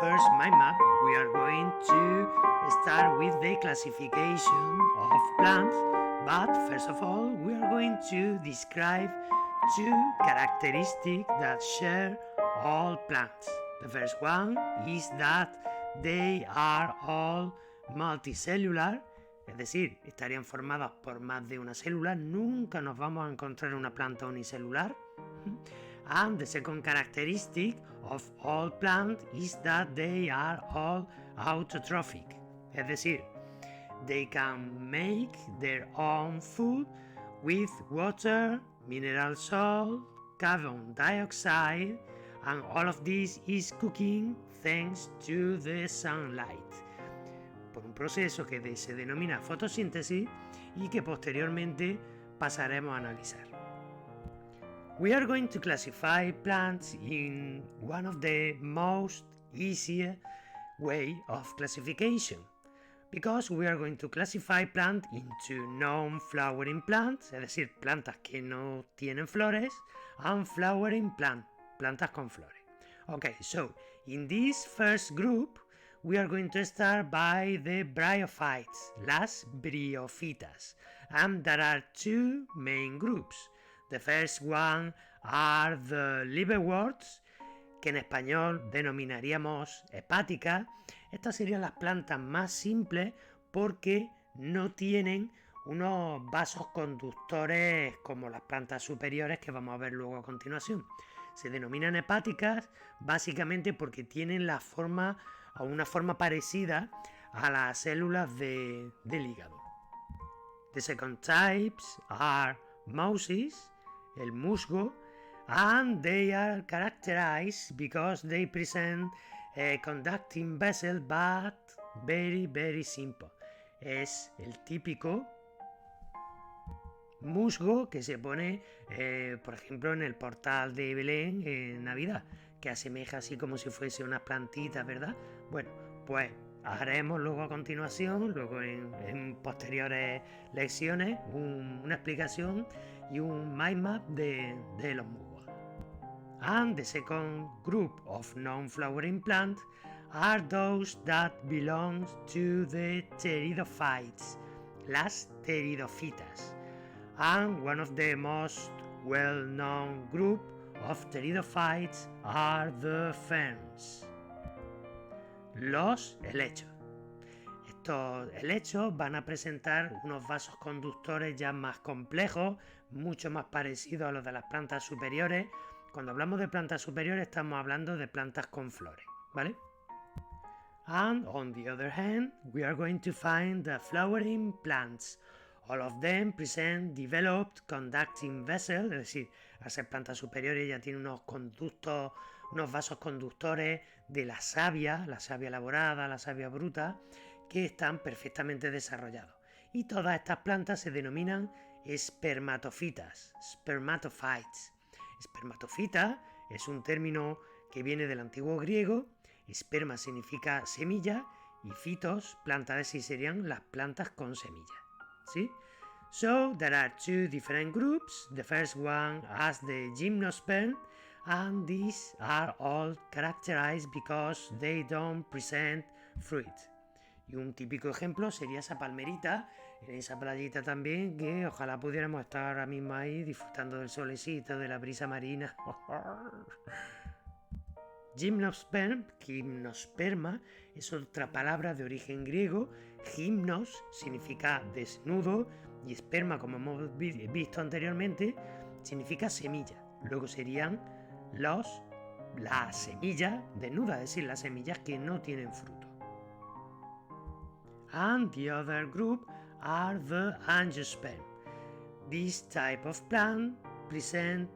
first mind map, we are going to start with the classification of plants, but first of all, we are going to describe two characteristics that share all plants. The first one is that they are all multicellular, es decir, estarían formadas por más de una célula, nunca nos vamos a encontrar una planta unicelular. And the second characteristic of all plants is that they are all autotrophic, es decir, they can make their own food with water, mineral salt, carbon dioxide, and all of this is cooking thanks to the sunlight, por un proceso que se denomina fotosíntesis y que posteriormente pasaremos a analizar. We are going to classify plants in one of the most easier way of classification, because we are going to classify plants into non-flowering plants, es decir, plantas que no tienen flores, and flowering plants, plantas con flores. Okay, so in this first group, we are going to start by the bryophytes, las bryophytas, and there are two main groups. The first one are the liverworts, que en español denominaríamos hepáticas. Estas serían las plantas más simples porque no tienen unos vasos conductores como las plantas superiores que vamos a ver luego a continuación. Se denominan hepáticas básicamente porque tienen la forma o una forma parecida a las células del hígado. The second types are mosses, el musgo, and they are characterized because they present a conducting vessel but very simple. Es el típico musgo que se pone, por ejemplo, en el portal de Belén en Navidad, que asemeja así como si fuese unas plantitas, ¿verdad? Bueno, pues haremos luego a continuación, luego en posteriores lecciones, una explicación y un mind map de los musgos. And the second group of non-flowering plants are those that belong to the pteridophytes, las pteridofitas. And one of the most well-known group of pteridophytes are the ferns, los helechos. Estos helechos van a presentar unos vasos conductores ya más complejos, mucho más parecidos a los de las plantas superiores. Cuando hablamos de plantas superiores estamos hablando de plantas con flores, ¿vale? And on the other hand, we are going to find the flowering plants. All of them present developed conducting vessels, es decir, al ser plantas superiores ya tienen unos conductos, unos vasos conductores de la savia elaborada, la savia bruta, que están perfectamente desarrollados. Y todas estas plantas se denominan espermatofitas, spermatophytes. Espermatofita es un término que viene del antiguo griego, esperma significa semilla y fitos, planta de sí serían las plantas con semilla. ¿Sí? So there are two different groups. The first one has the gymnosperm, and these are all characterized because they don't present fruit. Y un típico ejemplo sería esa palmerita, en esa playita también, que ojalá pudiéramos estar ahora mismo ahí disfrutando del solecito, de la brisa marina. Gimnosperma, es otra palabra de origen griego. Gimnos significa desnudo y esperma, como hemos visto anteriormente, significa semilla. Luego serían las semillas desnudas, es decir, las semillas que no tienen fruto. And the other group are the angiosperm. This type of plant present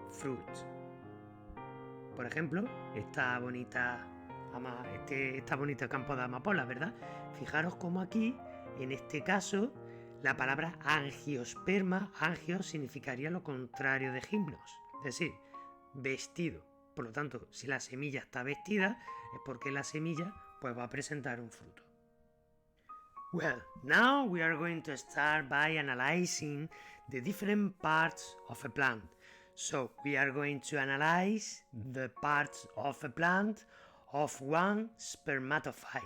fruit. Por ejemplo, esta bonita campo de amapolas, ¿verdad? Fijaros cómo aquí, en este caso, la palabra angiosperma, angio significaría lo contrario de gimnos, es decir, vestido. Por lo tanto, si la semilla está vestida, es porque la semilla pues va a presentar un fruto. Well, now we are going to start by analyzing the different parts of a plant. So we are going to analyze the parts of a plant of one spermatophyte,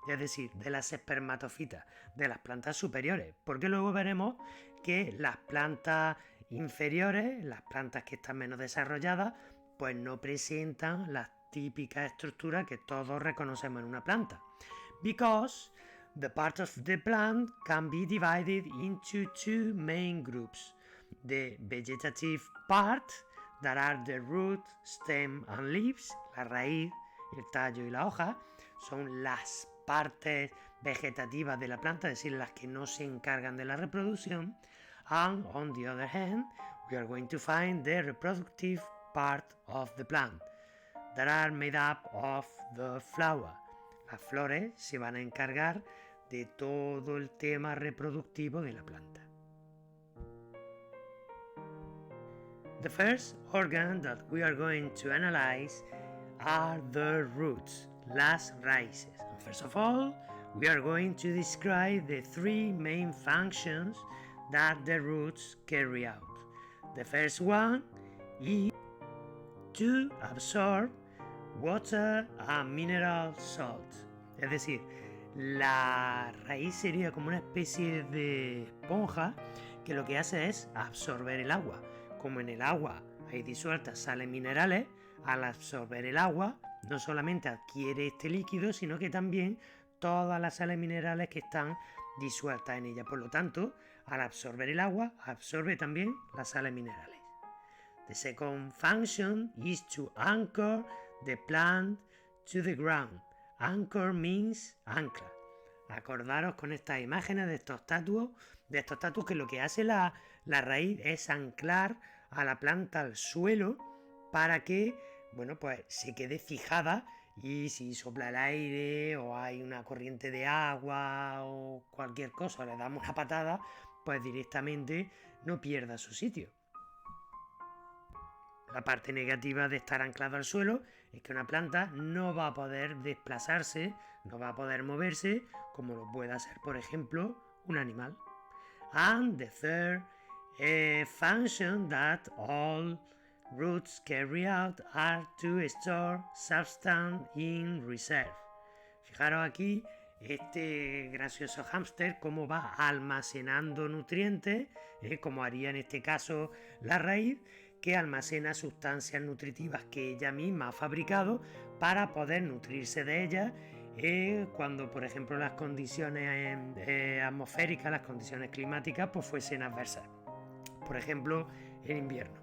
es decir, de las espermatofitas, de las plantas superiores, porque luego veremos que las plantas inferiores, las plantas que están menos desarrolladas, pues no presentan las típicas estructuras que todos reconocemos en una planta. Because the part of the plant can be divided into two main groups. The vegetative part, that are the root, stem and leaves, la raíz, el tallo y la hoja, son las partes vegetativas de la planta, es decir, las que no se encargan de la reproducción. And on the other hand, we are going to find the reproductive part of the plant, that are made up of the flower. Las flores se van a encargar de todo el tema reproductivo de la planta. The first organ that we are going to analyze are the roots, las raíces. And first of all, we are going to describe the three main functions that the roots carry out. The first one is to absorb water and mineral salt. Es decir, la raíz sería como una especie de esponja que lo que hace es absorber el agua. Como en el agua hay disueltas sales minerales, al absorber el agua no solamente adquiere este líquido, sino que también todas las sales minerales que están disueltas en ella. Por lo tanto, al absorber el agua, absorbe también las sales minerales. The second function is to anchor the plant to the ground. Anchor means ancla. Acordaros con estas imágenes de estos tatuos que lo que hace la raíz es anclar a la planta al suelo para que, bueno, pues se quede fijada, y si sopla el aire o hay una corriente de agua o cualquier cosa, le damos una patada, pues directamente no pierda su sitio. La parte negativa de estar anclado al suelo es que una planta no va a poder desplazarse, no va a poder moverse como lo puede hacer, por ejemplo, un animal. And the third function that all roots carry out are to store substance in reserve. Fijaros aquí este gracioso hámster cómo va almacenando nutrientes, como haría en este caso la raíz, que almacena sustancias nutritivas que ella misma ha fabricado para poder nutrirse de ellas cuando, por ejemplo, las condiciones atmosféricas, las condiciones climáticas, pues fuesen adversas. Por ejemplo, el invierno.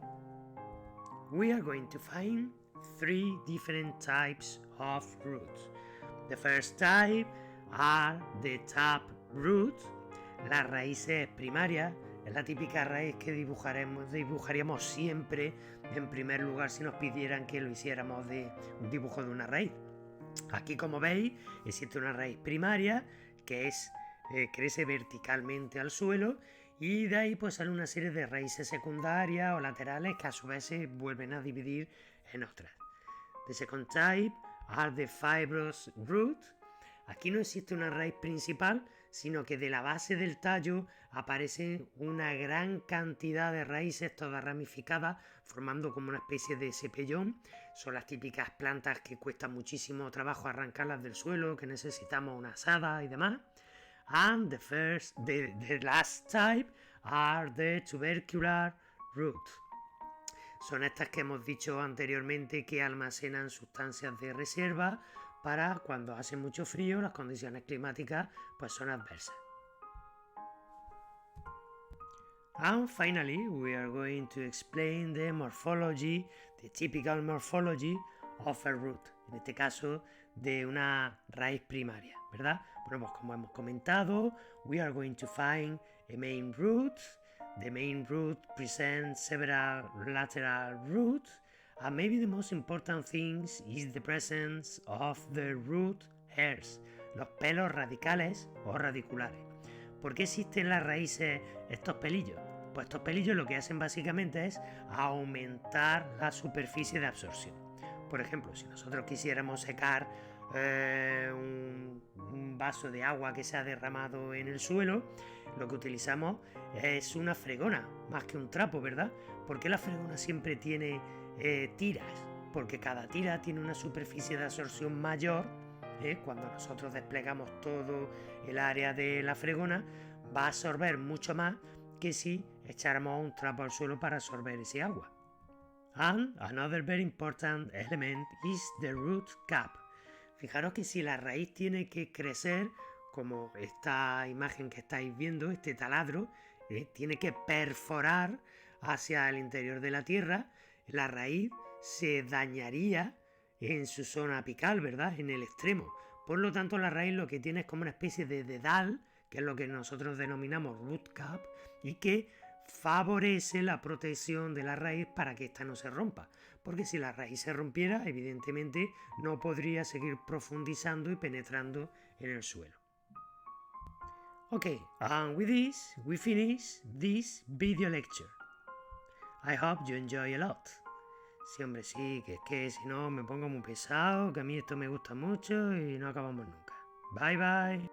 We are going to find three different types of roots. The first type are the tap root, las raíces primarias. Es la típica raíz que dibujaríamos siempre en primer lugar si nos pidieran que lo hiciéramos de un dibujo de una raíz. Aquí, como veis, existe una raíz primaria que crece verticalmente al suelo, y de ahí pues sale una serie de raíces secundarias o laterales que a su vez se vuelven a dividir en otras. The second type are the fibrous root. Aquí no existe una raíz principal, sino que de la base del tallo aparece una gran cantidad de raíces todas ramificadas, formando como una especie de cepellón. Son las típicas plantas que cuesta muchísimo trabajo arrancarlas del suelo, que necesitamos una asada y demás. And the last type are the tubercular root. Son estas que hemos dicho anteriormente, que almacenan sustancias de reserva para cuando hace mucho frío, las condiciones climáticas pues son adversas. And finally, we are going to explain the morphology, the typical morphology of a root. En este caso, de una raíz primaria, ¿verdad? Bueno, pues como hemos comentado, we are going to find a main root. The main root presents several lateral roots, and maybe the most important thing is the presence of the root hairs, los pelos radicales o radiculares. ¿Por qué existen en las raíces estos pelillos? Pues estos pelillos lo que hacen básicamente es aumentar la superficie de absorción. Por ejemplo, si nosotros quisiéramos secar un vaso de agua que se ha derramado en el suelo, lo que utilizamos es una fregona más que un trapo, ¿verdad? ¿Por qué la fregona siempre tiene tiras? porque cada tira tiene una superficie de absorción mayor. Cuando nosotros desplegamos todo el área de la fregona, va a absorber mucho más que si echáramos un trapo al suelo para absorber ese agua. And another very important element is the root cap. Fijaros que si la raíz tiene que crecer, como esta imagen que estáis viendo, este taladro, tiene que perforar hacia el interior de la tierra, la raíz se dañaría en su zona apical, ¿verdad? En el extremo. Por lo tanto, la raíz lo que tiene es como una especie de dedal, que es lo que nosotros denominamos root cap, y que favorece la protección de la raíz para que ésta no se rompa. Porque si la raíz se rompiera, evidentemente no podría seguir profundizando y penetrando en el suelo. Okay, and with this, we finish this video lecture. I hope you enjoy a lot. Sí, hombre, sí, que es que si no me pongo muy pesado, que a mí esto me gusta mucho y no acabamos nunca. Bye, bye.